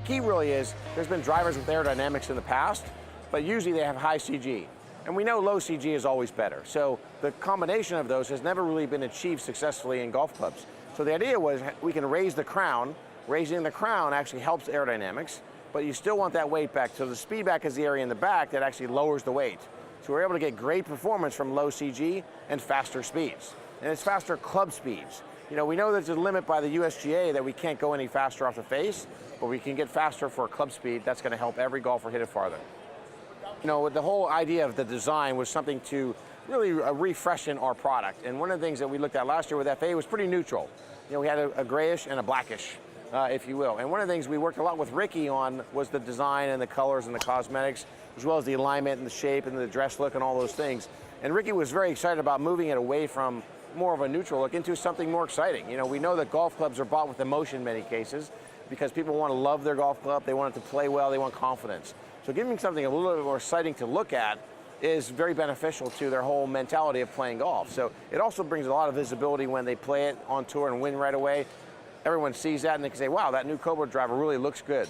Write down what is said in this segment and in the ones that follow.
key really is, there's been drivers with aerodynamics in the past, but usually they have high CG. And we know low CG is always better. So the combination of those has never really been achieved successfully in golf clubs. So the idea was we can raise the crown. Raising the crown actually helps aerodynamics, but you still want that weight back. So the speed back is the area in the back that actually lowers the weight. So we're able to get great performance from low CG and faster speeds. And it's faster club speeds. You know, we know there's a limit by the USGA that we can't go any faster off the face, but we can get faster for a club speed. That's going to help every golfer hit it farther. You know, the whole idea of the design was something to really refreshen our product. And one of the things that we looked at last year with FA was pretty neutral. You know, we had a grayish and a blackish, if you will. And one of the things we worked a lot with Ricky on was the design and the colors and the cosmetics, as well as the alignment and the shape and the dress look and all those things. And Ricky was very excited about moving it away from more of a neutral look into something more exciting. You know, we know that golf clubs are bought with emotion in many cases because people want to love their golf club, they want it to play well, they want confidence. So giving something a little bit more exciting to look at is very beneficial to their whole mentality of playing golf. So it also brings a lot of visibility when they play it on tour and win right away. Everyone sees that and they can say, wow, that new Cobra driver really looks good.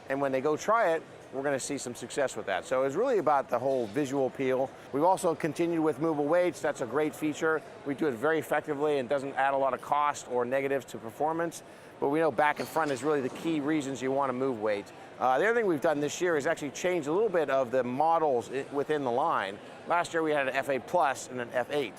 And when they go try it, we're going to see some success with that. So it's really about the whole visual appeal. We've also continued with movable weights. That's a great feature. We do it very effectively and doesn't add a lot of cost or negatives to performance. But we know back and front is really the key reasons you want to move weight. The other thing we've done this year is actually change a little bit of the models within the line. Last year we had an FA Plus and an F8.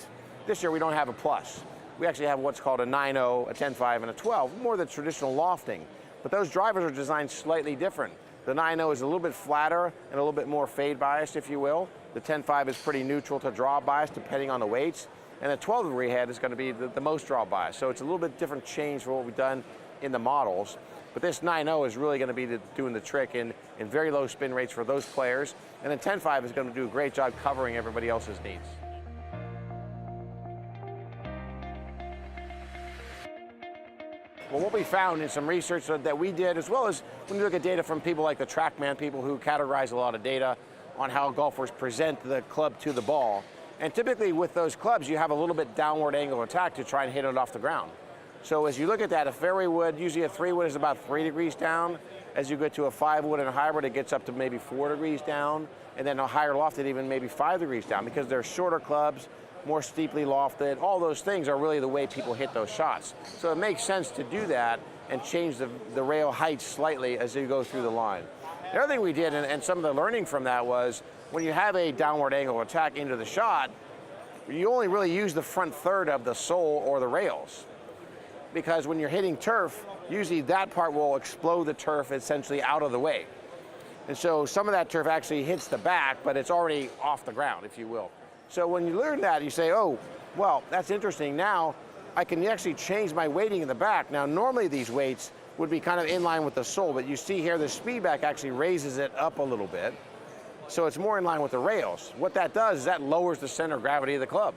This year we don't have a Plus. We actually have what's called a 9.0, a 10.5, and a 12, more the traditional lofting. But those drivers are designed slightly different. The 9.0 is a little bit flatter and a little bit more fade biased, if you will. The 10.5 is pretty neutral to draw bias, depending on the weights. And the 12 degree head is going to be the most draw bias. So it's a little bit different change for what we've done in the models. But this 9.0 is really going to be doing the trick in very low spin rates for those players. And the 10.5 is going to do a great job covering everybody else's needs. Well, what we found in some research that we did, as well as when you look at data from people like the TrackMan, people who categorize a lot of data on how golfers present the club to the ball. And typically with those clubs, you have a little bit downward angle attack to try and hit it off the ground. So as you look at that, a fairway wood, usually a 3-wood is about 3 degrees down. As you get to a 5-wood and a hybrid, it gets up to maybe 4 degrees down. And then a higher lofted, even maybe 5 degrees down, because they're shorter clubs, more steeply lofted. All those things are really the way people hit those shots. So it makes sense to do that and change the rail height slightly as you go through the line. The other thing we did, and some of the learning from that was, when you have a downward angle attack into the shot, you only really use the front third of the sole or the rails. Because when you're hitting turf, usually that part will explode the turf essentially out of the way. And so some of that turf actually hits the back, but it's already off the ground, if you will. So when you learn that, you say, oh, well, that's interesting. Now I can actually change my weighting in the back. Now, normally these weights would be kind of in line with the sole, but you see here the speed back actually raises it up a little bit. So it's more in line with the rails. What that does is that lowers the center of gravity of the club.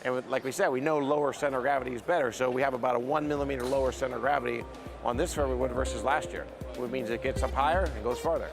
And like we said, we know lower center of gravity is better. So we have about a 1 millimeter lower center of gravity on this fairway wood versus last year, which means it gets up higher and goes farther.